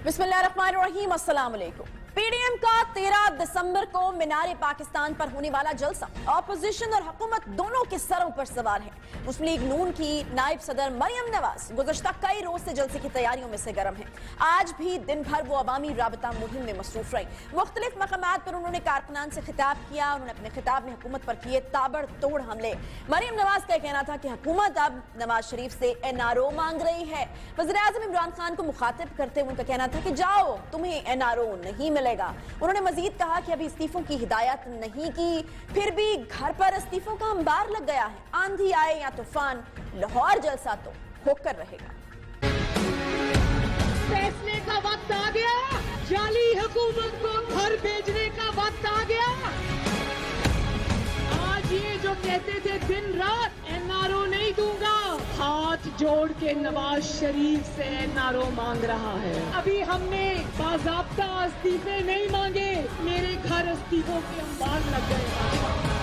बिस्मिल्लाहिर्रहमानिर्रहीम, अस्सलाम वालेकुम। पीडीएम का 13 दिसंबर को मीनार पाकिस्तान पर होने वाला जलसा अपोजिशन और हुकूमत दोनों के सरों पर सवार है। मुस्लिम लीग नून की नायब सदर मरियम नवाज गुज़श्ता कई रोज से जलसे की तैयारियों में से गर्म है। आज भी दिन भर वो अवामी राबता मुहिम में मसरूफ रही। मुख्तलिफ मकामात पर उन्होंने कारकुनान से खिताब किया। उन्होंने अपने खिताब में हुकूमत पर किए ताबड़तोड़ हमले। मरियम नवाज का कहना था कि हुकूमत अब नवाज शरीफ से एनआरओ मांग रही है। वज़ीर आज़म इमरान खान को मुखातिब करते हुए उनका कहना था कि जाओ, तुम्हें एनआरओ नहीं मिलेगा। उन्होंने मजीद कहा कि अभी इस्तीफों की हिदायत नहीं की, फिर भी घर पर इस्तीफों का अंबार लग गया है। आंधी आए या तूफान, लाहौर जलसा तो होकर रहेगा। फैसले का वक्त आ गया, जाली हुकूमत को घर भेजने का वक्त आ गया। आज ये जो कहते थे दिन रात एनआरओ नहीं दूंगा, हाथ जोड़ के नवाज शरीफ से एनआरओ मांग रहा है। अभी हमने बाज़ाब्ता इस्तीफे नहीं मांगे, मेरे घर इस्तीफों के अंबार लग गए।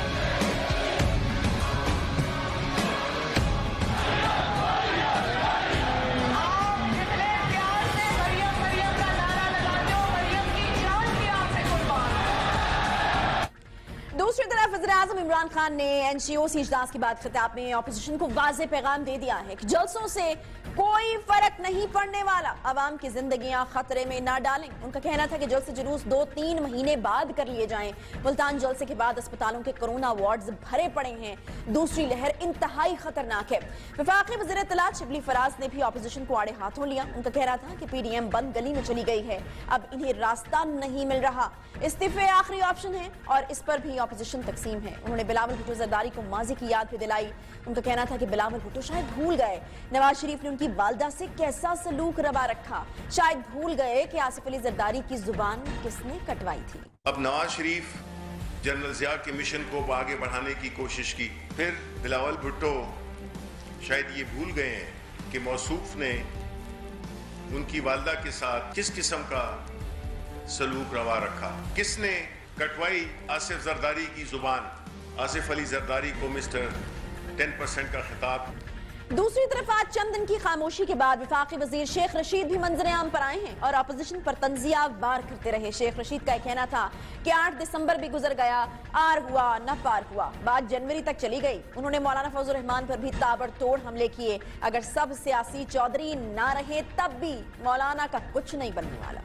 दूसरी तरफ वज़ीर आज़म इमरान खान ने एनजीओसी इजलास के बाद खिताब में अपोजिशन को वाज़ेह पैगाम दे दिया है कि जलसों से कोई फर्क नहीं पड़ने वाला, अवाम की जिंदगियां खतरे में ना डालें। उनका कहना था कि जलसे जुलूस 2-3 महीने बाद कर लिए जाएं। मुल्तान जलसे के बाद अस्पतालों के कोरोना वार्ड्स भरे पड़े हैं। दूसरी लहर इंतहाई खतरनाक है। वफाकी वज़ीर इत्तलात शिबली फराज ने भी अपोजिशन को आड़े हाथों लिया। उनका कहना था कि पीडीएम बंद गली में चली गई है, अब इन्हें रास्ता नहीं मिल रहा। इस्तीफे आखिरी ऑप्शन है और इस पर भी अपोजिशन तकसीम है। उन्होंने बिलावल भुट्टो जरदारी को माजी की याद भी दिलाई। उनका कहना था कि बिलावल भुट्टो शायद भूल गए नवाज शरीफ ने उनकी वालदा से कैसा सलूक रवा रखा, शायद भूल गए कि आसिफ अली जरदारी की जुबान किसने कटवाई थी। अब नवाज शरीफ जनरल ज़िया के मिशन को आगे बढ़ाने की कोशिश की, फिर बिलावल भुट्टो शायद ये भूल गए हैं कि मौसूफ ने उनकी वालदा के साथ किस किस्म का सलूक रवा रखा, किसने कटवाई आसिफ जरदारी की जुबान। आसिफ अली जरदारी को मिस्टर 10% का खिताब। दूसरी तरफ आज चंद दिन की खामोशी के बाद वफाकी वजीर शेख रशीद भी मंजर आम पर आए हैं और अपोजिशन पर तंजिया वार करते रहे। शेख रशीद का कहना था कि 8 दिसंबर भी गुजर गया, आर हुआ न पार हुआ, बात जनवरी तक चली गई। उन्होंने मौलाना फजल रहमान पर भी ताबड़तोड़ हमले किए। अगर सब सियासी चौधरी ना रहे तब भी मौलाना का कुछ नहीं बनने वाला।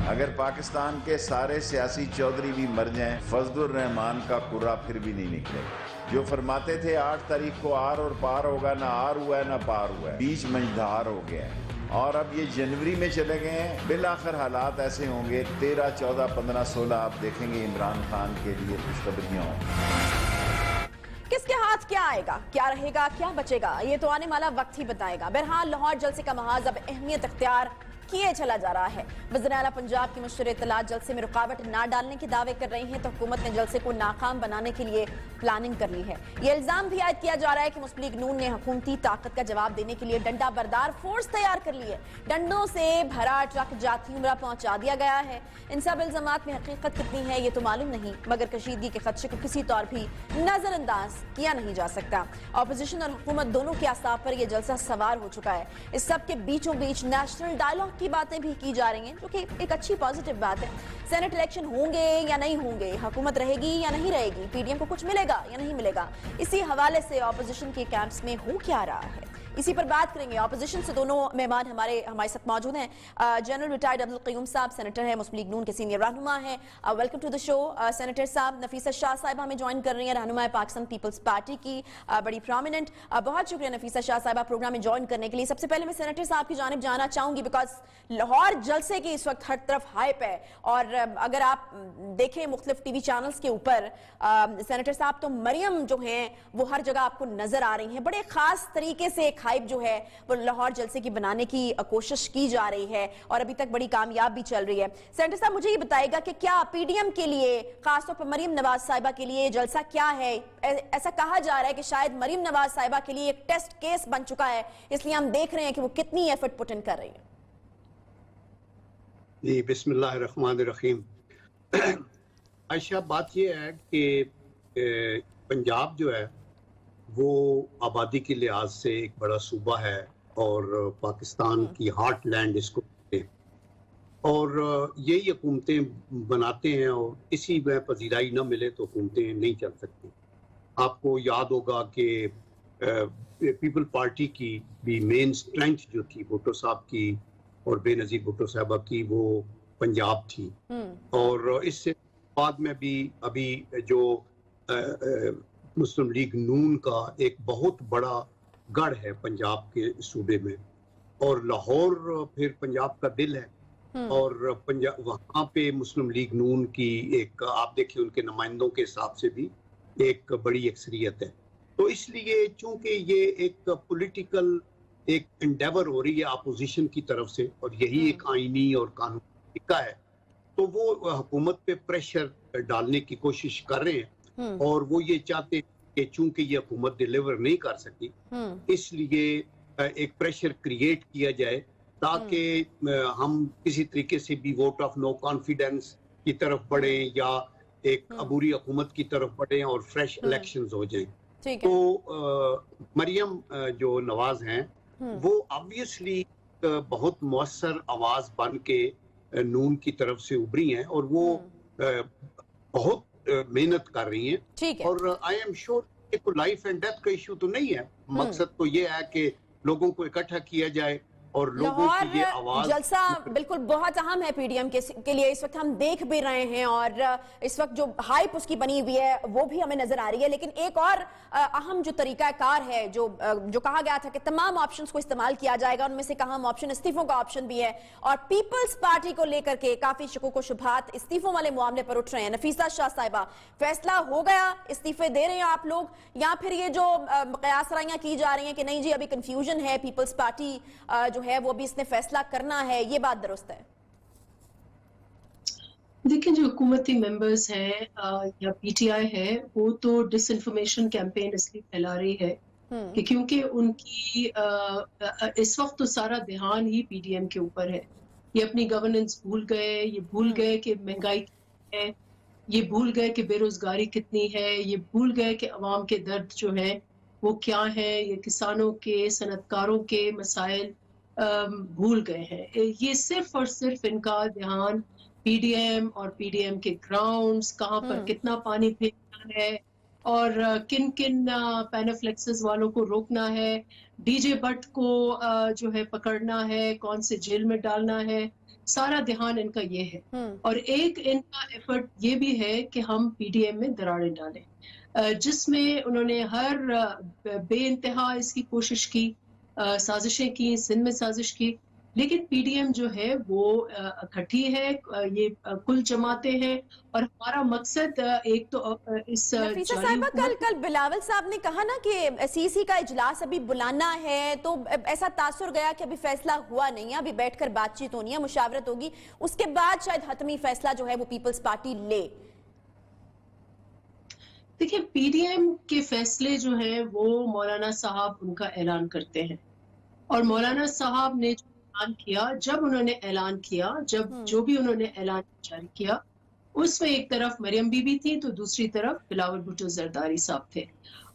अगर पाकिस्तान के सारे सियासी चौधरी भी मर जाएं, फजलुर रहमान का कुर्रा फिर भी नहीं निकलेगा। जो फरमाते थे 8 तारीख को आर और पार होगा, ना आर हुआ है ना पार हुआ है, बीच मंझधार हो गया है। और अब ये जनवरी में चले गए हैं। बिलाखिर हालात ऐसे होंगे 13, 14, 15, 16 आप देखेंगे इमरान खान के लिए खुशखबरियां होंगी। किसके हाथ क्या आएगा, क्या रहेगा, क्या बचेगा, ये तो आने वाला वक्त ही बताएगा। बहरहाल लाहौर जलसे का महाज अब अहमियत अख्तियार किए चला जा रहा है। वज़ीर आला पंजाब की मुशर इत्तलात जलसे में रुकावट ना डालने के दावे कर रही हैं तो हुकूमत ने जलसे को नाकाम बनाने के लिए प्लानिंग कर ली है। ये इल्जाम भी आयद किया जा रहा है कि मुस्लिम लीग नून ने हुकूमती ताकत का जवाब देने के लिए डंडा बरदार फोर्स तैयार कर ली है। डंडों से भरा ट्रक जाती उम्रा पहुंचा दिया गया है। इन सब इल्जामात में हकीकत कितनी है ये तो मालूम नहीं, मगर कशीदगी के खदशे को किसी तौर भी नजरअंदाज किया नहीं जा सकता। अपोजिशन और हुकूमत दोनों के आसाब पर यह जलसा सवार हो चुका है। इस सब के बीचों बीच नेशनल डायलॉग की बातें भी की जा रही हैं, जो कि एक अच्छी पॉजिटिव बात है। सेनेट इलेक्शन होंगे या नहीं होंगे, हुकूमत रहेगी या नहीं रहेगी, पीडीएम को कुछ मिलेगा या नहीं मिलेगा, इसी हवाले से ऑपोजिशन के कैंप्स में हो क्या रहा है, इसी पर बात करेंगे। ऑपोजिशन से दोनों मेहमान हमारे साथ मौजूद हैं। जनरल रिटायर्ड अब्दुल क़य्यूम साहब सेनेटर हैं, मुस्लिम लीग नून के सीनियर रहनुमा हैं। Welcome to the show senator साहब। नफीसा शाह साहिबा हमें ज्वाइन कर रही हैं, रहनुमा पाकिस्तान पीपल्स पार्टी की, बड़ी प्रोमिनेंट। बहुत शुक्रिया नफीसा शाह साहिबा प्रोग्राम में ज्वाइन करने के लिए। सबसे पहले मैं सेनेटर साहब की जानिब जाना चाहूंगी, बिकॉज लाहौर जलसे की इस वक्त हर तरफ हाइप है और अगर आप देखें मुख्तलिफ टीवी चैनल्स के ऊपर सेनेटर साहब तो मरियम जो हैं वो हर जगह आपको नजर आ रही हैं। बड़े खास तरीके से एक हाइप जो है वो लाहौर जलसे की बनाने की कोशिश की जा रही है और अभी तक बड़ी कामयाब भी चल रही है। सेनेटर साहब मुझे ये बताएगा कि क्या पीडीएम के लिए, खासतौर पर मरियम नवाज साहिबा के लिए जलसा क्या है? ऐसा कहा जा रहा है कि शायद मरियम नवाज साहिबा के लिए एक टेस्ट केस बन चुका है, इसलिए हम देख रहे हैं कि वो कितनी एफर्ट पुट इन कर रही है। जी बिस्मिल्लाहिर्रहमानिर्रहीम। आयशा, बात यह है कि पंजाब जो है वो आबादी के लिहाज से एक बड़ा सूबा है और पाकिस्तान की हार्ट लैंड इसको कहते हैं। اور یہی حکومتیں بناتے ہیں اور اسی میں پذیرائی نہ ملے تو حکومتیں نہیں چل سکتی. آپ کو یاد ہوگا کہ پیپل پارٹی کی بھی مین اسٹرینتھ جو تھی بھٹو صاحب کی اور بے نظیر بھٹو صاحبہ کی وہ پنجاب تھی, اور اس سے بعد میں بھی ابھی جو مسلم لیگ نون کا ایک بہت بڑا گڑھ ہے پنجاب کے صوبے میں, اور لاہور پھر پنجاب کا دل ہے, اور وہاں پہ مسلم لیگ نون کی ایک آپ دیکھیں ان کے نمائندوں کے حساب سے بھی ایک بڑی اکثریت ہے. تو اس لیے چونکہ یہ ایک پولیٹیکل ایک انڈیور ہو رہی ہے اپوزیشن کی طرف سے, اور یہی ایک آئینی اور قانونی طریقہ ہے, تو وہ حکومت پہ پریشر ڈالنے کی کوشش کر رہے ہیں, اور وہ یہ چاہتے ہیں کہ چونکہ یہ حکومت ڈیلیور نہیں کر سکتی اس لیے ایک پریشر کریٹ کیا جائے تاکہ ہم کسی طریقے سے بھی ووٹ آف نو کانفیڈنس کی طرف بڑھیں یا ایک عبوری حکومت کی طرف بڑھیں اور فریش الیکشنز ہو جائیں. تو مریم جو نواز ہیں وہ آبویسلی بہت مؤثر آواز بن کے نون کی طرف سے ابھری ہیں, اور وہ بہت محنت کر رہی ہیں, اور آئی ایم شیور کہ کوئی لائف اینڈ ڈیتھ کا ایشو تو نہیں ہے. مقصد تو یہ ہے کہ لوگوں کو اکٹھا کیا جائے اور لوگوں کی یہ آواز. جلسہ بالکل بہت اہم ہے پی ڈی ایم کے لیے, اس وقت ہم دیکھ بھی رہے ہیں, اور اس وقت جو ہائپ اس کی بنی ہوئی ہے وہ بھی ہمیں نظر آ رہی ہے. لیکن ایک اور اہم جو طریقہ کار ہے جو کہا گیا تھا کہ تمام آپشنز کو استعمال کیا جائے گا, ان میں سے ایک اہم آپشن استعفوں کا آپشن بھی ہے, اور پیپلز پارٹی کو لے کر کے کافی شکوک و شبہات استعفوں والے معاملے پر اٹھ رہے ہیں. نفیسہ شاہ صاحبہ, فیصلہ ہو گیا, استعفے دے رہے ہیں آپ لوگ, یا پھر یہ جو قیاس رائیاں کی جا رہی ہیں کہ نہیں جی ابھی کنفیوژن ہے, پیپلز پارٹی جو ہے وہ ابھی اس نے فیصلہ کرنا ہے, یہ بات درست ہے؟ دیکھیں جو حکومتی ممبرز ہیں یا پی ٹی آئی ہے وہ تو ڈس انفارمیشن کیمپین اس لیے پھیلا رہی ہے کہ کیونکہ ان کی اس وقت تو سارا دھیان ہی پی ڈی ایم کے اوپر ہے. یہ اپنی گورننس بھول گئے, یہ بھول گئے کہ مہنگائی کتنی ہے, یہ بھول گئے کہ بے روزگاری کتنی ہے, یہ بھول گئے کہ عوام کے درد جو ہیں وہ کیا ہیں, یہ کسانوں کے صنعت کاروں کے مسائل بھول گئے ہیں. یہ صرف اور صرف ان کا دھیان پی ڈی ایم اور پی ڈی ایم کے گراؤنڈز, کہاں پر کتنا پانی پھینکنا ہے اور کن کن پینافلیکسز والوں کو روکنا ہے, ڈی جے بٹ کو جو ہے پکڑنا ہے, کون سے جیل میں ڈالنا ہے, سارا دھیان ان کا یہ ہے. اور ایک ان کا ایفرٹ یہ بھی ہے کہ ہم پی ڈی ایم میں دراڑیں ڈالیں, جس میں انہوں نے ہر بے انتہا اس کی کوشش کی, سازشیں کی, سندھ میں سازش کی, لیکن پی ڈی ایم جو ہے وہ اکٹھی ہے, یہ کل جماعتیں ہیں, اور ہمارا مقصد ایک تو اس نفیسہ صاحبہ کل بلاول صاحب نے کہا نا کہ سی سی کا اجلاس ابھی بلانا ہے, تو ایسا تاثر گیا کہ ابھی فیصلہ ہوا نہیں ہے, ابھی بیٹھ کر بات چیت ہونی ہے, مشاورت ہوگی, اس کے بعد شاید حتمی فیصلہ جو ہے وہ پیپلز پارٹی لے. دیکھیں پی ڈی ایم کے فیصلے جو ہیں وہ مولانا صاحب ان کا اعلان کرتے ہیں, اور مولانا صاحب نے جو اعلان کیا, جب انہوں نے اعلان کیا, جب جو بھی انہوں نے اعلان جاری کیا, اس میں ایک طرف مریم بی بی تھی تو دوسری طرف بلاول بھٹو زرداری صاحب تھے,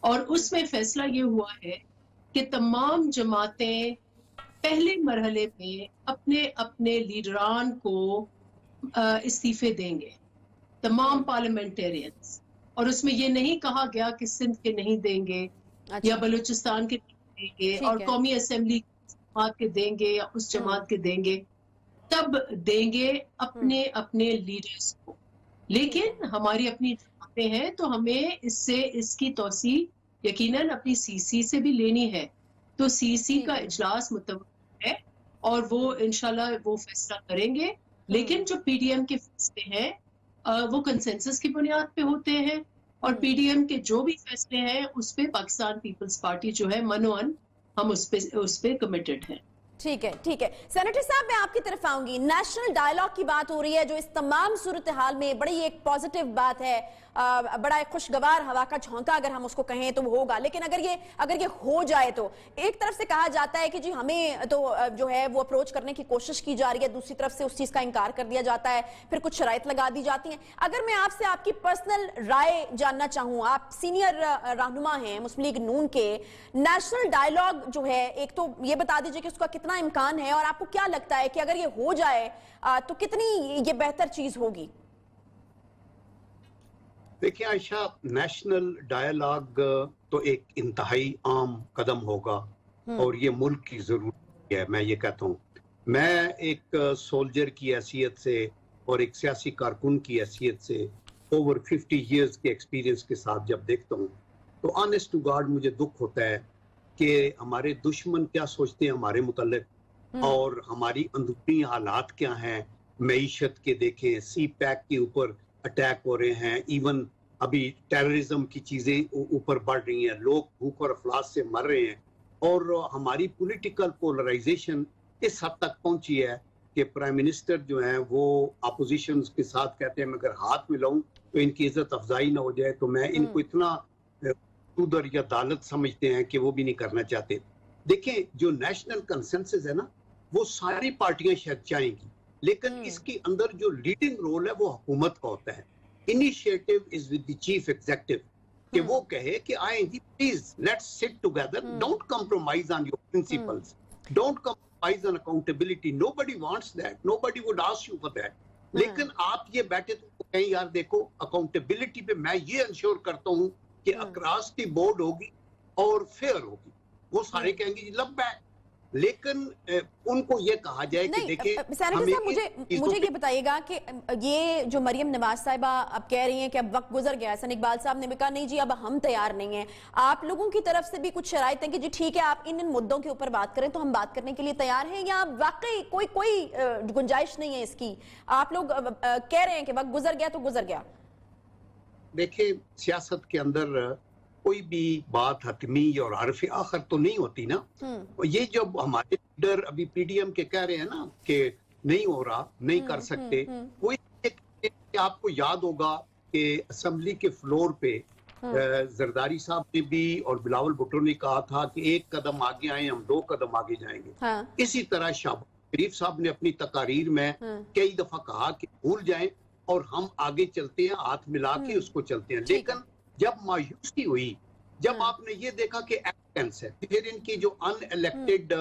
اور اس میں فیصلہ یہ ہوا ہے کہ تمام جماعتیں پہلے مرحلے میں اپنے اپنے لیڈران کو استعفے دیں گے, تمام پارلیمنٹیرینز, اور اس میں یہ نہیں کہا گیا کہ سندھ کے نہیں دیں گے یا بلوچستان کے نہیں دیں گے اور قومی اسمبلی جماعت کے دیں گے یا اس جماعت کے دیں گے, تب دیں گے اپنے اپنے لیڈرز کو. لیکن ہماری اپنی جماعتیں ہیں تو ہمیں اس کی توسیع یقیناً اپنی سی سی سے بھی لینی ہے. تو سی سی کا اجلاس متوقع ہے اور وہ انشاءاللہ وہ فیصلہ کریں گے, لیکن جو پی ڈی ایم کے فیصلے ہیں وہ کنسنسس کی بنیاد پہ ہوتے ہیں, اور پی ڈی ایم کے جو بھی فیصلے ہیں اس پہ پاکستان پیپلز پارٹی جو ہے منوان ہم اس پہ کمیٹڈ ہیں. ٹھیک ہے, ٹھیک ہے. سینیٹر صاحب میں آپ کی طرف آؤں گی. نیشنل ڈائیلاگ کی بات ہو رہی ہے جو اس تمام صورتحال میں بڑی ایک پازیٹیو بات ہے, بڑا ایک خوشگوار ہوا کا جھونکا اگر ہم اس کو کہیں تو وہ ہوگا, لیکن اگر یہ ہو جائے تو ایک طرف سے کہا جاتا ہے کہ جی ہمیں تو جو ہے وہ اپروچ کرنے کی کوشش کی جا رہی ہے, دوسری طرف سے اس چیز کا انکار کر دیا جاتا ہے, پھر کچھ شرائط لگا دی جاتی ہیں. اگر میں آپ سے آپ کی پرسنل رائے جاننا چاہوں, آپ سینئر رہنما ہیں مسلم لیگ نون کے, نیشنل ڈائیلاگ جو ہے ایک تو یہ بتا دیجئے کہ اس کا کتنا کتنا امکان ہے اور آپ کو کیا لگتا ہے کہ اگر یہ ہو جائے تو کتنی یہ بہتر چیز ہوگی؟ دیکھیں عائشہ، نیشنل ڈائیلاگ تو ایک انتہائی عام قدم ہوگا اور یہ ملک کی ضرورت ہے. میں یہ کہتا ہوں، میں ایک سولجر کی حیثیت سے اور ایک سیاسی کارکن کی حیثیت سے اوور 50 ایئرز کے ایکسپیرینس کے ساتھ جب دیکھتا ہوں تو آنیسٹ ٹو گاڈ مجھے دکھ ہوتا ہے کہ ہمارے دشمن کیا سوچتے ہیں ہمارے متعلق اور ہماری اندرونی حالات کیا ہیں. معیشت کے دیکھیں، سی پیک کے اوپر اٹیک ہو رہے ہیں، ایون ابھی ٹیررزم کی چیزیں اوپر بڑھ رہی ہیں، لوگ بھوک اور افلاس سے مر رہے ہیں اور ہماری پولیٹیکل پولرائزیشن اس حد تک پہنچی ہے کہ پرائم منسٹر جو ہیں وہ اپوزیشن کے ساتھ کہتے ہیں میں اگر ہاتھ ملاؤں تو ان کی عزت افزائی نہ ہو جائے. تو میں ان کو اتنا ادھر یا دالت سمجھتے ہیں کہ وہ بھی نہیں کرنا چاہتے. دیکھیں جو نیشنل کنسنسس ہے نا وہ ساری پارٹیاں شاید چاہیں گی، لیکن اس کے اندر جو لیڈنگ رول ہے وہ حکومت کا ہوتا ہے. Initiative is with the chief executive کہ وہ کہے کہ آئیں جی please let's sit together, don't compromise on your principles, don't compromise on accountability. Nobody wants that, nobody would ask you for that. لیکن آپ یہ بیٹھے تو کہیں یار دیکھو اکاؤنٹیبلٹی پہ میں یہ انشور کرتا ہوں کہ اکراس دی بورڈ ہوگی اور فیئر ہوگی. وہ سارے کہیں گے لب بیک، لیکن ان کو یہ کہا جائے کہ دیکھیں سینیٹر صاحب مجھے یہ بتائیے گا کہ یہ جو مریم نواز صاحبہ اب کہہ رہی ہیں کہ اب وقت گزر گیا ہے، حسن اقبال صاحب نے بھی کہا نہیں جی اب ہم تیار نہیں ہیں، آپ لوگوں کی طرف سے بھی کچھ شرائط ہیں کہ جی ٹھیک ہے آپ ان مدوں کے اوپر بات کریں تو ہم بات کرنے کے لیے تیار ہیں، یا واقعی کوئی گنجائش نہیں ہے اس کی؟ آپ لوگ کہہ رہے ہیں کہ وقت گزر گیا تو گزر گیا. دیکھیں سیاست کے اندر کوئی بھی بات حتمی اور حرف آخر تو نہیں ہوتی نا. یہ جب ہمارے لیڈر ابھی پی ڈی ایم کے کہہ رہے ہیں نا کہ نہیں ہو رہا، نہیں کر سکتے، وہ آپ کو یاد ہوگا کہ اسمبلی کے فلور پہ زرداری صاحب نے بھی اور بلاول بھٹو نے کہا تھا کہ ایک قدم آگے آئیں ہم 2 قدم آگے جائیں گے. اسی طرح شہباز شریف صاحب نے اپنی تقاریر میں کئی دفعہ کہا کہ بھول جائیں اور ہم آگے چلتے ہیں، ہاتھ ملا کے اس کو چلتے ہیں. لیکن جب مایوسی ہوئی، جب آپ نے یہ دیکھا کہ ایکٹنس ہے، پھر ان کی جو ان الیکٹڈ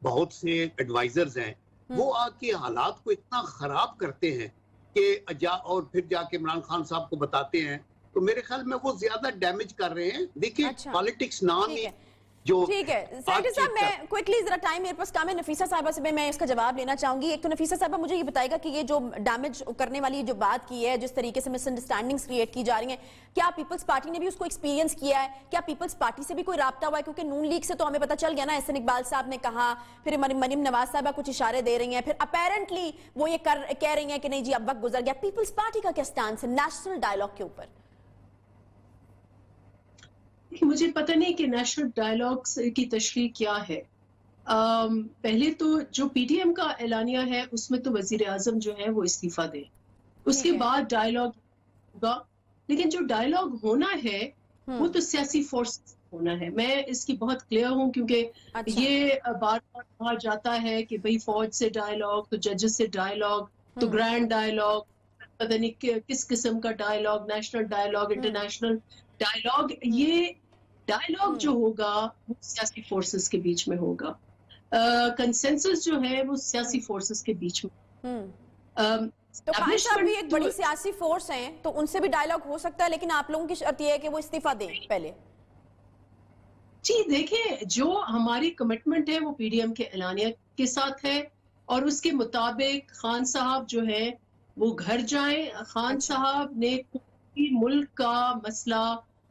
بہت سے ایڈوائزرز ہیں وہ آ کے حالات کو اتنا خراب کرتے ہیں کہ اور پھر جا کے عمران خان صاحب کو بتاتے ہیں، تو میرے خیال میں وہ زیادہ ڈیمیج کر رہے ہیں. دیکھیں پالیٹکس نام ہی جو ٹھیک ہے. سینیٹر صاحب میں کوئکلی ذرا ٹائم میرے پاس کام ہے، نفیسہ صاحبہ سے میں اس کا جواب لینا چاہوں گی. ایک تو نفیسہ صاحبہ مجھے یہ بتائے گا کہ یہ جو ڈیمیج کرنے والی جو بات کی ہے، جس طریقے سے مس انڈرسٹینڈنگز کریٹ کی جا رہی ہیں، کیا پیپلز پارٹی نے بھی اس کو ایکسپیرینس کیا ہے؟ کیا پیپلز پارٹی سے بھی کوئی رابطہ ہوا ہے؟ کیونکہ نون لیگ سے تو ہمیں پتہ چل گیا نا، حسن اقبال صاحب نے کہا، پھر مریم نواز صاحبہ کچھ اشارے دے رہی ہیں، پھر اپیرنٹلی وہ یہ کہہ رہی ہیں کہ نہیں جی اب وقت گزر گیا. پیپلز پارٹی کا کیا سٹانس ہے نیشنل ڈائیلاگ کے اوپر؟ مجھے پتہ نہیں کہ نیشنل ڈائیلاگ کی تشریح کیا ہے. پہلے تو جو پی ڈی ایم کا اعلانیہ ہے اس میں تو وزیر اعظم جو ہے وہ استعفیٰ دے، اس کے بعد ڈائیلاگ ہوگا. لیکن جو ڈائیلاگ ہونا ہے وہ تو سیاسی فورس ہونا ہے. میں اس کی بہت کلیئر ہوں کیونکہ یہ بار بار کہا جاتا ہے کہ بھئی فوج سے ڈائیلاگ، تو ججز سے ڈائیلاگ، تو گرینڈ ڈائیلاگ، پتہ نہیں کس قسم کا dialogue, national dialogue, international dialogue. یہ ڈائیلاگ جو ہوگا وہ سیاسی فورسز کے بیچ میں ہوگا. کنسنسس جو ہے وہ سیاسی فورسز کے بیچ میں. تو خان صاحب بھی ایک بڑی سیاسی فورس ہیں تو ان سے بھی ڈائیلاگ ہو سکتا ہے، لیکن آپ لوگوں کی شرط یہ ہے کہ وہ استعفیٰ دیں پہلے. جی دیکھیں جو ہماری کمٹمنٹ ہے وہ پی ڈی ایم کے اعلانیہ کے ساتھ ہے اور اس کے مطابق خان صاحب جو ہے وہ گھر جائیں. خان صاحب نے پوری ملک کا مسئلہ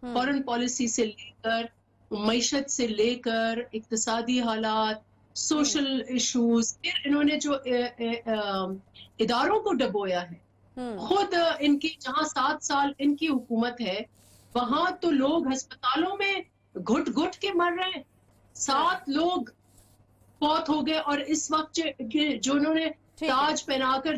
فارن پالیسی سے لے کر، معیشت سے لے کر، اقتصادی حالات، سوشل ایشوز، پھر انہوں نے جو اداروں کو ڈبویا ہے. خود ان کی جہاں 7 سال ان کی حکومت ہے وہاں تو لوگ ہسپتالوں میں گھٹ گھٹ کے مر رہے ہیں. 7 لوگ فوت ہو گئے اور اس وقت جو انہوں نے تاج پہنا کر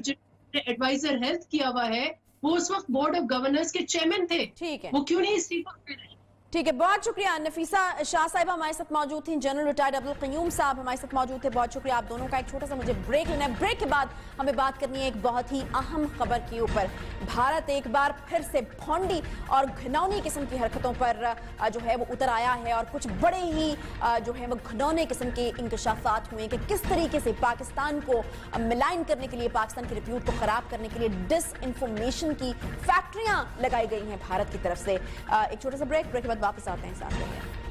ایڈوائزر ہیلتھ کیا ہوا ہے وہ اس وقت بورڈ آف گورنرز کے چیئرمین تھے. وہ کیوں نہیں استعفیٰ دے رہے؟ ठीक है, बहुत शुक्रिया। नफीसा शाह साहिबा हमारे साथ मौजूद थी, जनरल रिटायर्ड अब्दुल क़य्यूम साहब हमारे साथ मौजूद थे। बहुत शुक्रिया आप दोनों का। एक छोटा सा मुझे ब्रेक लेना है। ब्रेक के बाद हमें बात करनी है एक बहुत ही अहम खबर के ऊपर। भारत एक बार फिर से भौंडी और घिनौनी किस्म की हरकतों पर जो है वो उतर आया है और कुछ बड़े ही जो है वो घिनौने किस्म के इंकशाफात हुए कि किस तरीके से पाकिस्तान को मिलाइन करने के लिए, पाकिस्तान की रिप्यूट को खराब करने के लिए डिस इंफॉर्मेशन की फैक्ट्रियां लगाई गई हैं भारत की तरफ से। एक छोटा सा ब्रेक के बाद वापस आते हैं, साथ रहिए।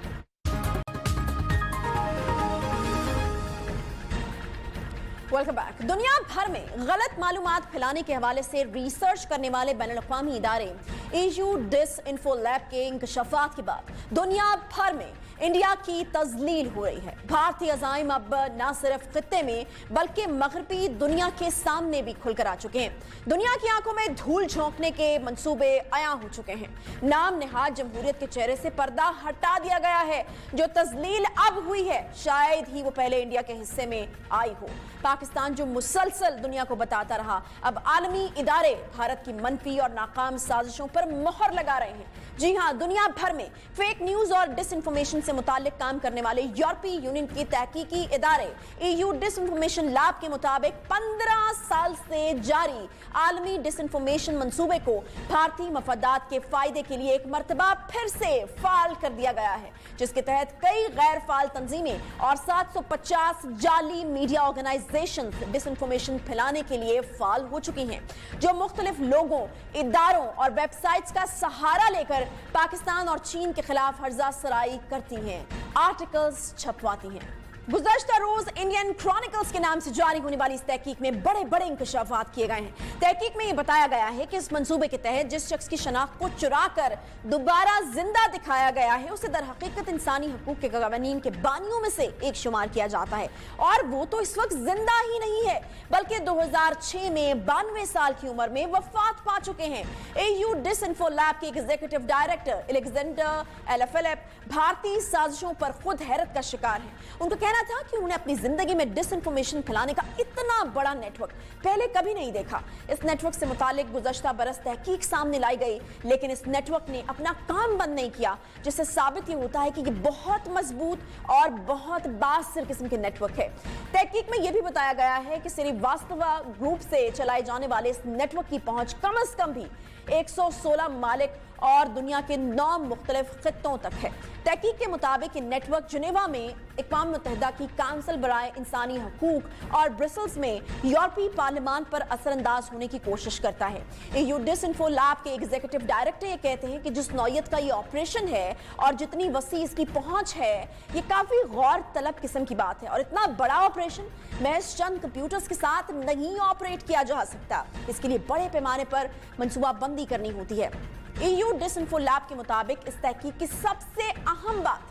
Welcome back. दुनिया भर में गलत मालूमात फैलाने के हवाले से रिसर्च करने वाले बैनुल-अक़वामी इदारे EU डिसइंफो लैब के इंकशाफात के बाद दुनिया भर में इंडिया की तजलील हो रही है। भारतीय अज़ाइम अब न सिर्फ खित्ते में बल्कि मगरबी दुनिया के सामने भी खुलकर आ चुके हैं। दुनिया की आंखों में धूल झोंकने के मंसूबे अया हो चुके हैं। नाम नेहाद जमहूरियत के चेहरे से पर्दा हटा दिया गया है। जो तजलील अब हुई है शायद ही वो पहले इंडिया के हिस्से में आई हो। पाकिस्तान जो मुसलसल दुनिया को बताता रहा, अब आलमी इदारे भारत की मनफी और नाकाम साजिशों पर मोहर लगा रहे हैं। जी हां, दुनिया भर में फेक न्यूज और डिसइंफॉर्मेशन से मुताल्लिक काम करने वाले यूरोपीय यूनियन के तहकीकी इदारे EU डिसइंफॉर्मेशन लैब के मुताबिक 15 साल से जारी आलमी डिसइंफॉर्मेशन मंसूबे को भारतीय मफादात के फायदे के लिए एक मर्तबा फिर से फाल कर दिया गया है, जिसके तहत कई गैर फाल तंजीमें और 750 जाली मीडिया ऑर्गेनाइजेशन डिसइंफॉर्मेशन फैलाने के लिए फाल हो चुकी हैं, जो मुख्तलिफ लोगों, इदारों और वेबसाइट्स का सहारा लेकर पाकिस्तान और चीन के खिलाफ हर्जा सराई करती हैं, आर्टिकल्स छपवाती हैं। गुज़श्ता रोज इंडियन क्रॉनिकल्स के नाम से जारी होने वाली इस तहकीक में बड़े बड़े इंकशाफात किए गए हैं। तहकीक में यह बताया गया है कि इस मंसूबे के तहत जिस शख्स की शनाख्त को चुरा कर दोबारा जिंदा दिखाया गया है उसे दर हकीकत इंसानी हकूक के कवानीन के बानियों में से एक शुमार किया जाता है, और वो तो इस वक्त जिंदा ही नहीं है बल्कि 2006 में 92 साल की उम्र में वफात पा चुके हैं। EU डिसइंफो लैब के एग्जीक्यूटिव डायरेक्टर अलेक्जेंडर एलफिलिप भारतीय साजिशों पर खुद हैरत का शिकार हैं। उनका कहना था कि उन्होंने अपनी जिंदगी में डिसइंफॉर्मेशन फैलाने का इतना बड़ा नेटवर्क पहले कभी नहीं देखा। इस नेटवर्क से मुतालिक गुज़श्ता बरस तहकीक सामने लाई गई, लेकिन इस नेटवर्क ने अपना काम बंद नहीं किया, जिससे साबित ये होता है कि ये बहुत मजबूत और बहुत बासिर किस्म के नेटवर्क है। तहकीक में यह भी बताया गया है कि श्रीवास्तवा ग्रुप से चलाए जाने वाले इस नेटवर्क की पहुंच कम से कम भी 116 मालिक और दुनिया के 9 मुख्तलिफ खित्तों तक है। तहकीक के मुताबिक ये नेटवर्क जिनेवा में अक़वाम मुत्तहिदा की काउंसिल बराए इंसानी हकूक और ब्रसल्स में यूरोपीय पार्लियामान पर असरअंदाज होने की कोशिश करता है। EU डिसइंफो लैब के एग्जीक्यूटिव डायरेक्टर ये कहते हैं कि जिस नौयत का ये ऑपरेशन है और जितनी वसी इसकी पहुंच है, ये काफी गौर तलब किस्म की बात है, और इतना बड़ा ऑपरेशन महज चंद कंप्यूटर्स के साथ नहीं ऑपरेट किया जा सकता। इसके लिए बड़े पैमाने पर मंसूबाबंदी करनी होती है। EU डिसइंफो लैब के मुताबिक इस तहकीक की सबसे अहम बात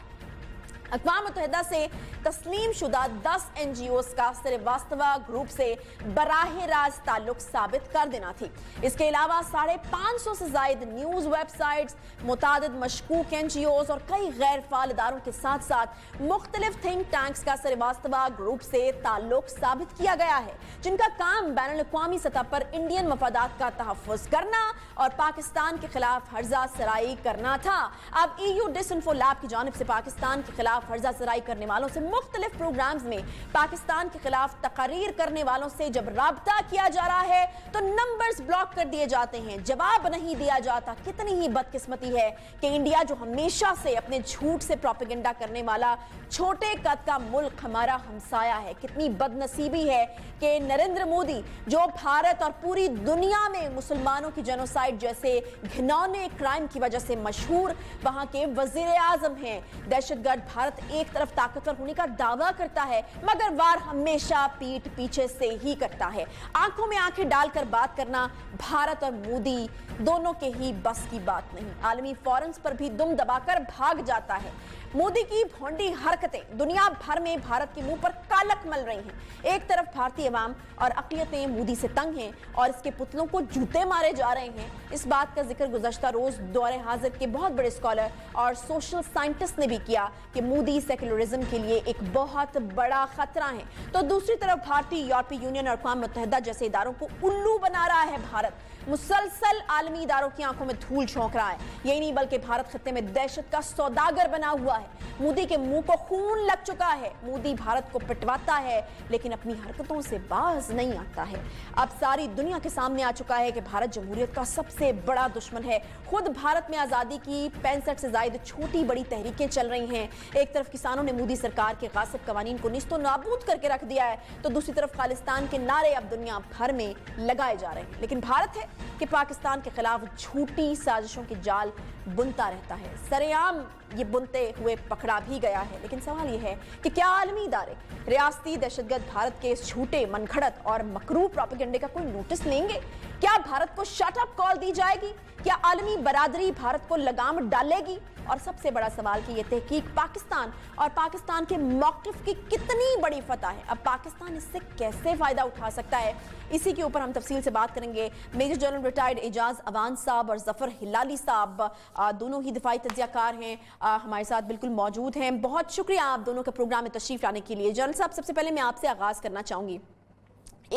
अक़वाम मुत्तहिदा से तस्लीम शुदा 10 NGOs का श्रीवास्तवा ग्रुप से बराह रास्त ताल्लुक साबित कर देना थी। इसके अलावा 550 से जायद न्यूज वेबसाइट्स, मुतादिद मशकूक NGOs और कई गैर फाल इदारों के साथ साथ मुख्तलिफ थिंक टैंक्स का श्रीवास्तवा ग्रुप से ताल्लुक साबित किया गया है, जिनका काम बैनुल-अक़वामी सतह पर इंडियन मफादात का तहफ़्फ़ुज़ करना और पाकिस्तान के खिलाफ हर्जा सराई करना था। अब EU डिसइंफो लैब की जानिब से पाकिस्तान के खिलाफ हर्जा सराई करने वालों से मुख्तलिफ प्रोग्राम्स में पाकिस्तान के खिलाफ तकरीर करने वालों से जब राब्ता किया जा रहा है तो नंबर्स ब्लॉक कर दिए जाते हैं, जवाब नहीं दिया जाता। कितनी ही बदकिस्मती है कि इंडिया जो हमेशा से अपने झूठ से प्रोपेगेंडा करने वाला छोटे कद का मुल्क हमारा हमसाया है। कितनी बदनसीबी है कि नरेंद्र मोदी जो भारत और पूरी दुनिया में मुसलमानों की जेनोसाइड जैसे घिनौने क्राइम की वजह से मशहूर वहां के वजीर आजम हैं। दहशतगर्द भारत एक तरफ ताकतवर होने का दावा करता है, मगर वार हमेशा पीठ पीछे से ही करता है। आंखों में आंखें डालकर बात करना भारत और मोदी दोनों के ही बस की बात नहीं। आलमी फोरम्स पर भी दुम दबाकर भाग जाता है। मोदी की भोंडी हरकतें दुनिया भर में भारत के मुंह पर काली पालक मल रही हैं। एक तरफ भारतीय अवाम और अक़लियतें मोदी से तंग हैं और इसके पुतलों को जूते मारे जा रहे हैं। इस बात का जिक्र गुज़श्ता रोज दौरे हाजिर के बहुत बड़े स्कॉलर और सोशल साइंटिस्ट ने भी किया कि मोदी सेक्युलरिज्म के लिए एक बहुत बड़ा खतरा है। तो दूसरी तरफ भारतीय, यूरोपीय यूनियन और अक़वाम मुत्तहिदा जैसे इदारों को उल्लू बना रहा है भारत। मुसलसल आलमी इदारों की आंखों में धूल झोंक रहा है। यही नहीं बल्कि भारत खत्ते में दहशत का सौदागर बना हुआ है। मोदी के मुंह को खून लग चुका है। मोदी भारत को पिटवाता है लेकिन अपनी हरकतों से बाज नहीं आता है। अब सारी दुनिया के सामने आ चुका है कि भारत जमहूरियत का सबसे बड़ा दुश्मन है। खुद भारत में आजादी की 65 से ज्यादा छोटी बड़ी तहरीकें चल रही हैं। एक तरफ किसानों ने मोदी सरकार के गासिब कवानीन को निस्तो नाबूद करके रख दिया है, तो दूसरी तरफ खालिस्तान के नारे अब दुनिया भर में लगाए जा रहे हैं। लेकिन भारत है कि पाकिस्तान के खिलाफ झूठी साजिशों की जाल बुनता रहता है। सरेआम ये बुनते हुए पकड़ा भी गया है। लेकिन सवाल ये है कि क्या आलमी इदारे रियासती दहशतगर्द भारत के इस झूठे, मनगढ़ंत और मकरूह प्रोपेगेंडे का कोई नोटिस लेंगे? क्या भारत को शट अप कॉल दी जाएगी? क्या आलमी बरादरी भारत को लगाम डालेगी? और सबसे बड़ा सवाल कि ये तहकीक पाकिस्तान और पाकिस्तान के मौक़िफ़ की कितनी बड़ी फतह है। अब पाकिस्तान इससे कैसे फायदा उठा सकता है? इसी के ऊपर हम तफसील से बात करेंगे। Major general retired Ejaz Awan साहब और जफर हिलाली साहब दोनों ही दिफाई तज्ज़ियाकार हैं, हमारे साथ बिल्कुल मौजूद हैं। बहुत शुक्रिया आप दोनों के प्रोग्राम में तशरीफ लाने के लिए। जनरल साहब, सबसे पहले मैं आपसे आगाज करना चाहूंगी।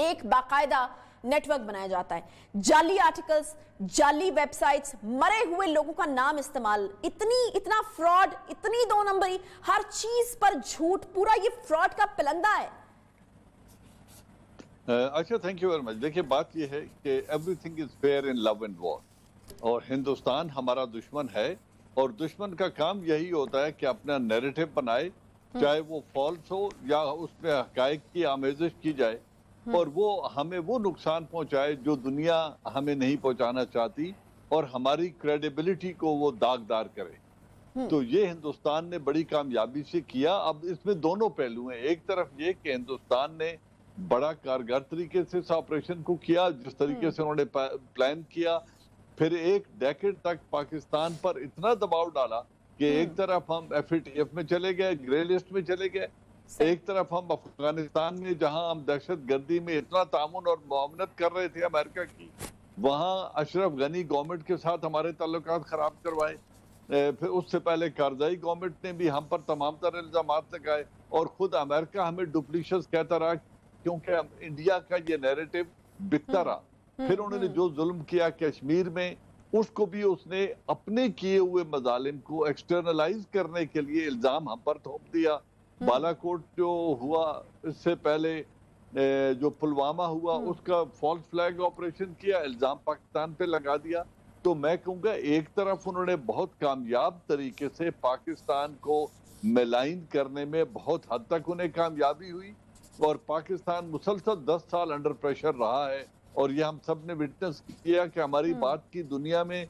एक बाकायदा नेटवर्क बनाया जाता है, जाली आर्टिकल्स, जाली वेबसाइट्स, मरे हुए लोगों का नाम इस्तेमाल, इतना फ्रॉड, इतनी दो नंबरी, हर चीज पर झूठ, पूरा ये फ्रॉड का पलंदा है। अच्छा, थैंक यू वेरी मच। देखिए, बात ये है कि everything is fair in love and war, और हिंदुस्तान हमारा दुश्मन है और दुश्मन का काम यही होता है कि अपना नैरेटिव बनाए, चाहे वो फॉल्स हो या उसमें हकायक की आमेजिश की जाए, और वो हमें वो नुकसान पहुंचाए जो दुनिया हमें नहीं पहुंचाना चाहती, और हमारी क्रेडिबिलिटी को वो दागदार करे। तो ये हिंदुस्तान ने बड़ी कामयाबी से किया। अब इसमें दोनों पहलू हैं। एक तरफ ये कि हिंदुस्तान ने बड़ा कारगर तरीके से इस ऑपरेशन को किया, जिस तरीके से उन्होंने प्लान किया। फिर एक डेकेड तक पाकिस्तान पर इतना दबाव डाला कि एक तरफ हम FATF में चले गए, ग्रे लिस्ट में चले गए, एक तरफ हम अफगानिस्तान में जहां हम दहशत गर्दी में इतना तामुन और मुआवनत कर रहे थे अमेरिका की, वहां अशरफ गनी गवर्नमेंट के साथ हमारे ताल्लुकात खराब करवाए। फिर उससे पहले कारजाई गवर्नमेंट ने भी हम पर तमाम तरह इल्जामात लगाए, और खुद अमेरिका हमें डुप्लीशियस कहता रहा क्योंकि इंडिया का ये नैरेटिव बिकता रहा। फिर उन्होंने जो जुल्म किया कश्मीर में, उसको भी उसने अपने किए हुए मजालिम को एक्सटर्नलाइज करने के लिए इल्जाम हम पर थोप दिया। बालाकोट जो हुआ, इससे पहले जो पुलवामा हुआ, उसका फॉल्स फ्लैग ऑपरेशन किया, इल्जाम पाकिस्तान पे लगा दिया। तो मैं कहूँगा एक तरफ उन्होंने बहुत कामयाब तरीके से पाकिस्तान को मेलाइन करने में बहुत हद तक उन्हें कामयाबी हुई, और पाकिस्तान मुसलसल 10 साल अंडर प्रेशर रहा है, और ये हम सब ने विटनेस किया कि हमारी बात की दुनिया में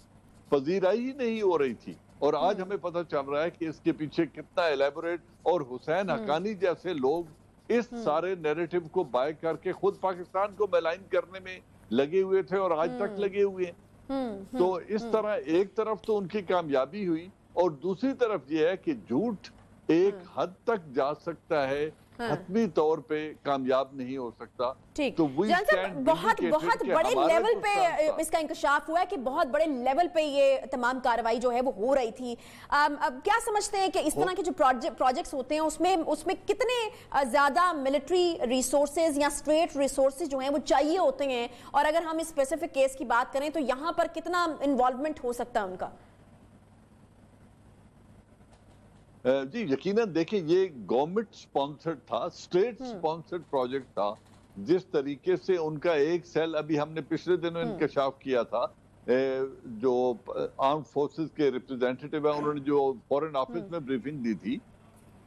पजीराई ही नहीं हो रही थी। और आज हमें पता चल रहा है कि इसके पीछे कितना एलेबोरेट, और हुसैन हक्कानी जैसे लोग इस सारे नैरेटिव को बाय करके खुद पाकिस्तान को मेलाइन करने में लगे हुए थे और आज तक लगे हुए हैं। तो इस तरह एक तरफ तो उनकी कामयाबी हुई, और दूसरी तरफ ये है कि झूठ एक हद तक जा सकता है, हतमी तौर पे कामयाब नहीं हो सकता। ठीक, तो बहुत बड़े लेवल पे इसका इंकशाफ हुआ है कि बहुत बड़े लेवल पे ये तमाम कार्रवाई जो है वो हो रही थी। अब क्या समझते हैं कि इस तरह के जो प्रोजेक्ट्स होते हैं उसमें कितने ज्यादा मिलिट्री रिसोर्सेज या स्टेट रिसोर्सेज जो हैं वो चाहिए होते हैं, और अगर हम इस स्पेसिफिक केस की बात करें तो यहाँ पर कितना इन्वॉल्वमेंट हो सकता है उनका? जी यकीनन, देखिए ये गवर्नमेंट स्पॉन्सर्ड था, स्टेट स्पॉन्सर्ड प्रोजेक्ट था। जिस तरीके से उनका एक सेल अभी हमने पिछले दिनों इंकशाफ किया था, जो आर्म फोर्सेस के रिप्रेजेंटेटिव है, उन्होंने जो फॉरेन ऑफिस में ब्रीफिंग दी थी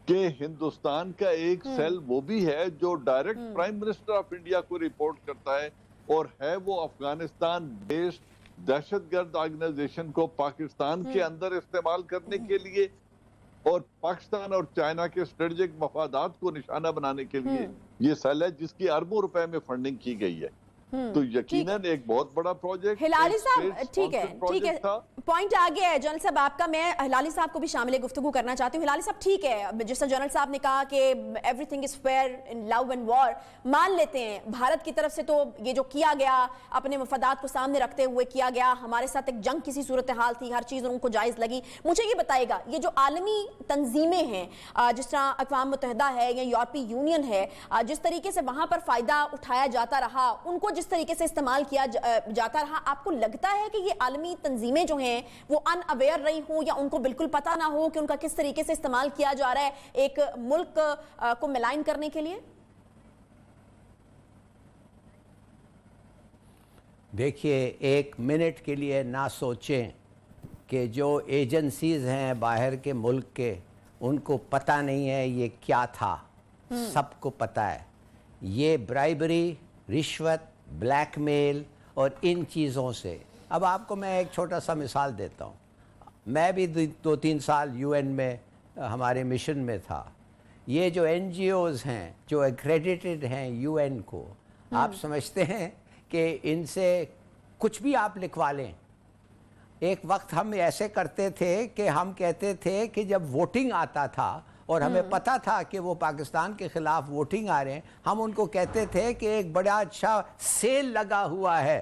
कि हिंदुस्तान का एक सेल वो भी है जो direct prime minister of India को रिपोर्ट करता है, और है वो अफगानिस्तान बेस्ड दहशतगर्द ऑर्गेनाइजेशन को पाकिस्तान के अंदर इस्तेमाल करने के लिए और पाकिस्तान और चाइना के स्ट्रेटेजिक मफादात को निशाना बनाने के लिए ये सेल है, जिसकी अरबों रुपए में फंडिंग की गई है। تو यकीनन एक बहुत बड़ा प्रोजेक्ट, हिलाली साहब ठीक है पॉइंट आ गया है जनरल साहब आपका। मैं हिलाली साहब को भी शामिल गुफ्तगू करना चाहती हूँ। हिलाली साहब ठीक है, जिस तरह जनरल साहब ने कहा कि everything is fair in love and war, मान लेते हैं भारत की तरफ से तो ये जो किया गया अपने मफादात को सामने रखते हुए किया गया, हमारे साथ एक जंग किसी सूरत हाल थी, हर चीज उनको जायज लगी। मुझे ये बताइएगा ये जो आलमी तंजीमें हैं जिस तरह अक़वाम मुत्तहिदा है या यूरोपीय यूनियन है, जिस तरीके से वहां पर फायदा उठाया जाता रहा, उनको जिस तरीके से इस्तेमाल किया जाता रहा, आपको लगता है कि ये आलमी तंजीमें जो हैं वो अनअवेयर रही हो या उनको बिल्कुल पता ना हो कि उनका किस तरीके से इस्तेमाल किया जा रहा है एक मुल्क को मिलाइन करने के लिए? देखिए, एक मिनट के लिए ना सोचें कि जो एजेंसीज हैं बाहर के मुल्क के, उनको पता नहीं है ये क्या था। सबको पता है। ये ब्राइबरी, रिश्वत, ब्लैकमेल और इन चीज़ों से। अब आपको मैं एक छोटा सा मिसाल देता हूँ। मैं भी 2-3 साल यूएन में हमारे मिशन में था। ये जो NGOs हैं जो एक्रेडिटेड हैं यूएन को, आप समझते हैं कि इनसे कुछ भी आप लिखवा लें। एक वक्त हम ऐसे करते थे कि हम कहते थे कि जब वोटिंग आता था और हमें पता था कि वो पाकिस्तान के ख़िलाफ़ वोटिंग आ रहे हैं, हम उनको कहते थे कि एक बड़ा अच्छा सेल लगा हुआ है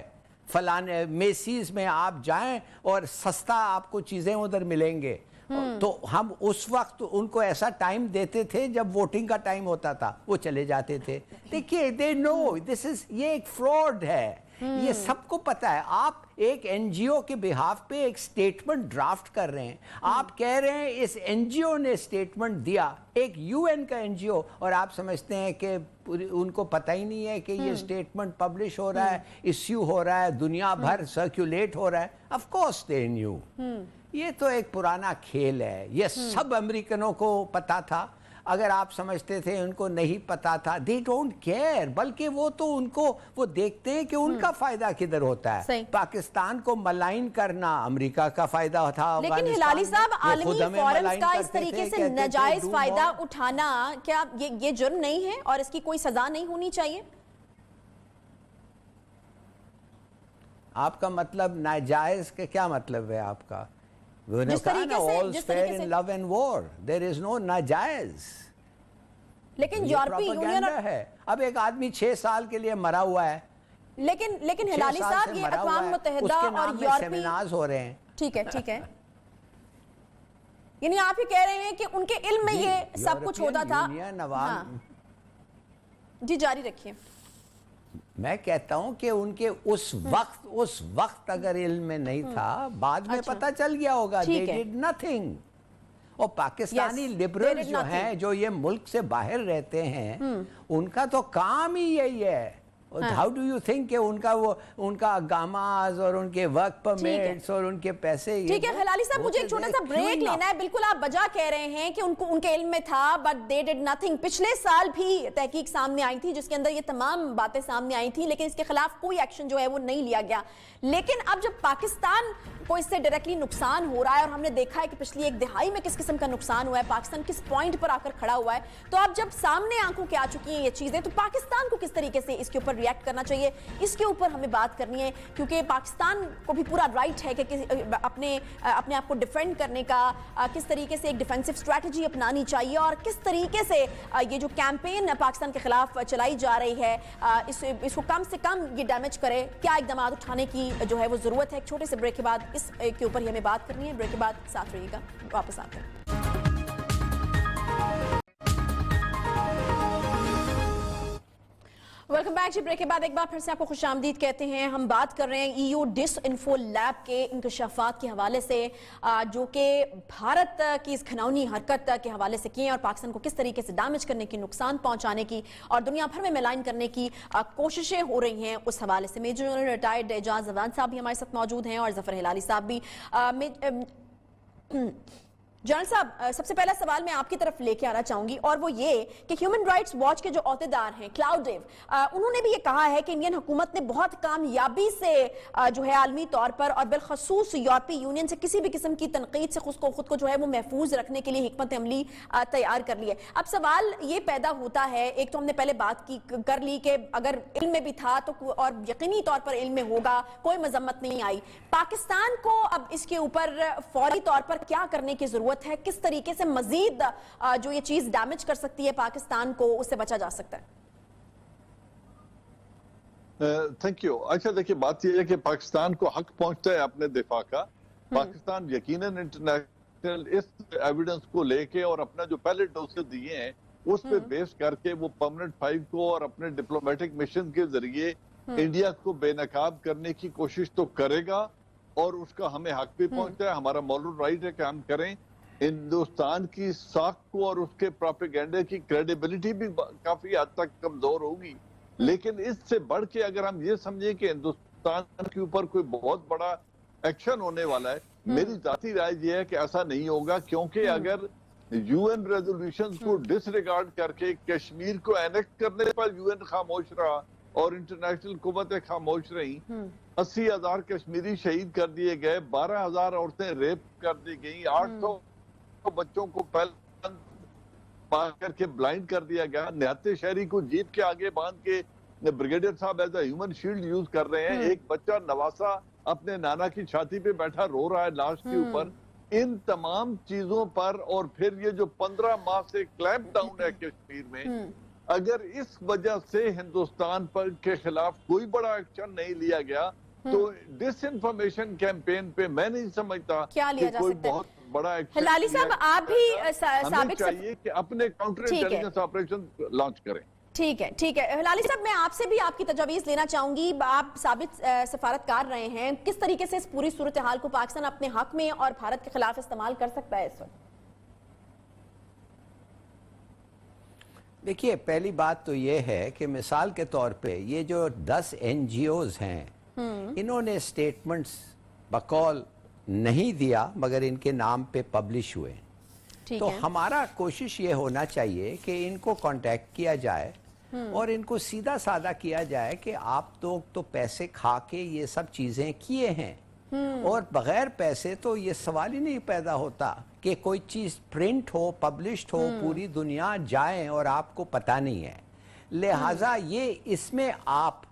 फलाने मेसीज़ में, आप जाएं और सस्ता आपको चीज़ें उधर मिलेंगे। तो हम उस वक्त उनको ऐसा टाइम देते थे जब वोटिंग का टाइम होता था, वो चले जाते थे। देखिए, दे नो दिस इज़, ये एक फ्रॉड है, ये सबको पता है। आप एक NGO के बिहाफ पे एक स्टेटमेंट ड्राफ्ट कर रहे हैं, आप कह रहे हैं इस NGO ने स्टेटमेंट दिया, एक UN का NGO, और आप समझते हैं कि उनको पता ही नहीं है कि ये स्टेटमेंट पब्लिश हो रहा है, इश्यू हो रहा है, दुनिया भर सर्कुलेट हो रहा है। Of course they knew. ये तो एक पुराना खेल है, ये सब अमेरिकनों को पता था। अगर आप समझते थे उनको नहीं पता था, दे डोंट केयर, बल्कि वो तो उनको वो देखते हैं कि उनका फायदा किधर होता है। पाकिस्तान को मलाइन करना अमेरिका का फायदा था। लेकिन हिलाली साहब, आलमी फॉरेंस का इस तरीके से नाजायज फायदा उठाना क्या ये जुर्म नहीं है और इसकी कोई सजा नहीं होनी चाहिए? आपका मतलब नाजायज के क्या मतलब है आपका? जिस तरीके से love and war, there is no नाजायज। लेकिन यूरोपीय यूनियन है, अब एक आदमी 6 साल के लिए मरा हुआ है, लेकिन हिलाली साहब, ये अक़वाम मुत्तहिदा और यूरोपीय सेमिनार्स हो रहे हैं। ठीक है यानी आप ही कह रहे हैं कि उनके इल्म में ये सब कुछ होता था। हाँ। जी जारी रखिए। मैं कहता हूं कि उनके उस वक्त अगर इल्म में नहीं था, बाद में पता चल गया होगा। They did nothing। और पाकिस्तानी लिबरल जो हैं, जो ये मुल्क से बाहर रहते हैं, उनका तो काम ही यही है। हाउ डू यू थिंक कि उनका गामाज और उनके वर्क परमिट्स और उनके पैसे। ठीक है हिलाली साहब, मुझे एक छोटा सा ब्रेक लेना है। बिल्कुल आप बजा कह रहे हैं कि उनके इल्म में था, बट दे डिड नथिंग। पिछले साल भी तहकीक सामने आई थी जिसके अंदर ये तमाम बातें सामने आई थी, लेकिन इसके खिलाफ कोई एक्शन जो है वो नहीं लिया गया। लेकिन अब जब पाकिस्तान को इससे डायरेक्टली नुकसान हो रहा है और हमने देखा है कि पिछली 1 दिहाई में किस किस्म का नुकसान हुआ है, पाकिस्तान किस पॉइंट पर आकर खड़ा हुआ है, तो अब जब सामने आंखों के आ चुकी हैं ये चीजें, तो पाकिस्तान को किस तरीके से इसके ऊपर रिएक्ट करना चाहिए, इसके ऊपर हमें बात करनी है। क्योंकि पाकिस्तान को भी पूरा राइट है कि अपने आप को डिफेंड करने का किस तरीके से एक डिफेंसिव स्ट्रैटेजी अपनानी चाहिए और किस तरीके से ये जो कैंपेन पाकिस्तान के खिलाफ चलाई जा रही है इसको कम से कम ये डैमेज करे, क्या इकदाम उठाने की जो है वो जरूरत है। एक छोटे से ब्रेक के बाद इस के ऊपर ही हमें बात करनी है। ब्रेक के बाद साथ रहिएगा, वापस आते हैं। वेलकम बैक जी। ब्रेक के बाद एक बार फिर से आपको खुशामदीद कहते हैं। हम बात कर रहे हैं EU डिसइंफो लैब के इंकशाफात के हवाले से, जो कि भारत की इस घिनौनी हरकत के हवाले से किए और पाकिस्तान को किस तरीके से डैमेज करने की, नुकसान पहुंचाने की और दुनिया भर में मिलाइन करने की कोशिशें हो रही हैं। उस हवाले से major general retired Ejaz Awan साहब भी हमारे साथ मौजूद हैं और जफर हिलाली साहब भी। جنرل صاحب سب سے پہلا سوال میں آپ کی طرف لے کے آنا چاہوں گی اور وہ یہ کہ ہیومن رائٹس واچ کے جو عہدیدار ہیں کلاؤڈیو انہوں نے بھی یہ کہا ہے کہ انڈین حکومت نے بہت کامیابی سے جو ہے عالمی طور پر اور بالخصوص یورپی یونین سے کسی بھی قسم کی تنقید سے خود کو جو ہے وہ محفوظ رکھنے کے لیے حکمت عملی تیار کر لی ہے. اب سوال یہ پیدا ہوتا ہے, ایک تو ہم نے پہلے بات کر لی کہ اگر علم میں بھی تھا تو اور یقینی طور پر علم میں ہوگا, کوئی مذمت نہیں آئی. پاکستان کو اب اس کے اوپر فوری طور پر کیا کرنے کی ضرورت ہے, کس طریقے سے مزید جو یہ چیز ڈیمیج کر سکتی ہے پاکستان کو, اس سے بچا جا سکتا ہے؟ Thank you. اچھا دیکھیں, بات یہ ہے کہ پاکستان کو حق پہنچتا ہے اپنے دفاع کا. پاکستان یقیناً انٹرنیشنل اس ایویڈنس کو لے کے اور اپنا جو پہلے ڈوزز دیے ہیں اس پہ بیس کر کے وہ پرماننٹ 5 کو اور اپنے ڈپلومیٹک مشن کے ذریعے انڈیا کو بے نقاب کرنے کی کوشش تو کرے گا, اور اس کا ہمیں حق بھی پہنچتا ہے, ہمارا مورل رائٹ ہے کہ ہم کریں. ہندوستان کی ساکھ کو اور اس کے پروپیگنڈے کی کریڈیبلٹی بھی کافی حد تک کمزور ہوگی. لیکن اس سے بڑھ کے اگر ہم یہ سمجھیں کہ ہندوستان کے اوپر کوئی بہت بڑا ایکشن ہونے والا ہے, میری ذاتی رائے یہ ہے کہ ایسا نہیں ہوگا, کیونکہ اگر یو این ریزولوشنز کو ڈس ریگارڈ کر کے کشمیر کو اینیکٹ کرنے پر یو این خاموش رہا اور انٹرنیشنل قوتیں خاموش رہیں, 80,000 کشمیری شہید کر دیے گئے, 12,000 عورتیں ریپ کر دی گئیں, 800 بچوں کو پہلے پار کر کے بلائنڈ کر دیا گیا, نہتے شہری کو جیپ کے آگے باندھ کے بریگیڈیئر صاحب as a human shield use کر رہے ہیں, ایک بچہ نواسا اپنے نانا کی چھاتی پہ بیٹھا رو رہا ہے لاش کے اوپر. ان تمام چیزوں پر اور پھر یہ جو 15 ماہ سے کلیمپ ڈاؤن ہے کشمیر میں, اگر اس وجہ سے ہندوستان پر کے خلاف کوئی بڑا ایکشن نہیں لیا گیا تو ڈس انفارمیشن کیمپین پہ میں نہیں سمجھتا کہ کوئی بہت بڑا ایکشن. ہلالی صاحب آپ بھی ثابت چاہیے کہ اپنے کاؤنٹر انٹیلیجنس آپریشن لانچ کریں. ٹھیک ہے. ہلالی صاحب میں آپ سے بھی آپ کی تجاویز لینا چاہوں گی. آپ ثابت سفارتکار رہے ہیں, کس طریقے سے اس پوری صورتحال کو پاکستان اپنے حق میں اور بھارت کے خلاف استعمال کر سکتا ہے اس وقت؟ دیکھیے, پہلی بات تو یہ ہے کہ مثال کے طور پہ یہ جو 10 NGOs ہیں انہوں نے سٹیٹمنٹس بقول نہیں دیا مگر ان کے نام پہ پبلش ہوئے. تو ہمارا کوشش یہ ہونا چاہیے کہ ان کو کانٹیکٹ کیا جائے اور ان کو سیدھا سادہ کیا جائے کہ آپ لوگ تو پیسے کھا کے یہ سب چیزیں کیے ہیں, اور بغیر پیسے تو یہ سوال ہی نہیں پیدا ہوتا کہ کوئی چیز پرنٹ ہو, پبلشڈ ہو, پوری دنیا جائیں اور آپ کو پتہ نہیں ہے. لہٰذا یہ اس میں آپ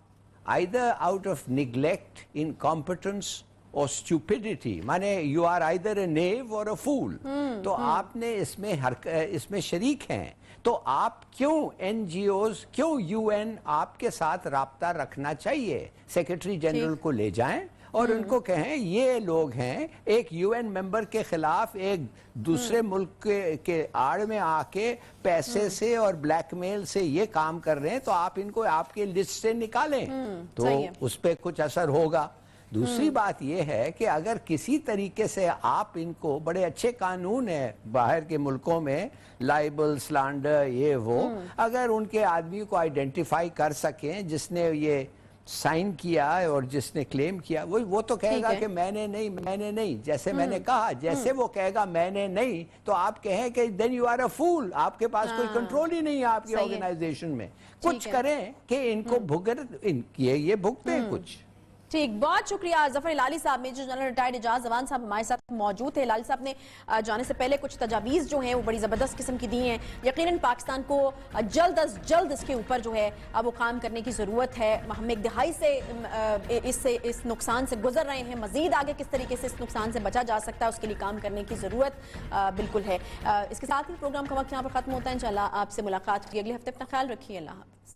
either out of neglect, incompetence or stupidity, مانے you are either a knave or a fool, تو آپ نے اس میں شریک ہیں. تو آپ کیوں NGOs, کیوں UN آپ کے ساتھ رابطہ رکھنا چاہیے, سیکرٹری جنرل کو لے جائیں اور ان کو کہیں یہ لوگ ہیں ایک UN ممبر کے خلاف ایک دوسرے ملک کے آڑ میں آ کے پیسے سے اور بلیک میل سے یہ کام کر رہے ہیں, تو آپ ان کو آپ کے لسٹ سے نکالیں تو اس پہ کچھ اثر ہوگا. دوسری بات یہ ہے کہ اگر کسی طریقے سے آپ ان کو, بڑے اچھے قانون ہیں باہر کے ملکوں میں, لائبل, سلانڈر, یہ وہ, اگر ان کے آدمی کو آئیڈینٹیفائی کر سکیں جس نے یہ سائن کیا اور جس نے کلیم کیا, وہ تو کہے گا کہ میں نے نہیں, جیسے میں نے کہا, جیسے وہ کہے گا میں نے نہیں, تو آپ کہیں کہ then you are a fool, آپ کے پاس کوئی کنٹرول ہی نہیں ہے آپ کی آرگنائزیشن میں. کچھ کریں کہ ان کو یہ بھگتے کچھ. ٹھیک, بہت شکریہ ظفر ہلالی صاحب. میجر جنرل ریٹائرڈ اعجاز اذان صاحب ہمارے ساتھ موجود تھے. ہلالی صاحب نے جانے سے پہلے کچھ تجاویز جو ہیں وہ بڑی زبردست قسم کی دی ہیں. یقیناً پاکستان کو جلد از جلد اس کے اوپر جو ہے وہ کام کرنے کی ضرورت ہے. ہم ایک دہائی سے اس نقصان سے گزر رہے ہیں, مزید آگے کس طریقے سے اس نقصان سے بچا جا سکتا ہے اس کے لیے کام کرنے کی ضرورت بالکل ہے. اس کے ساتھ ہی پروگرام کا وقت یہاں پر ختم ہوتا ہے. انشاءاللہ آپ سے ملاقات ہوگی اگلے ہفتے. اپنا خیال رکھیے. اللہ حافظ.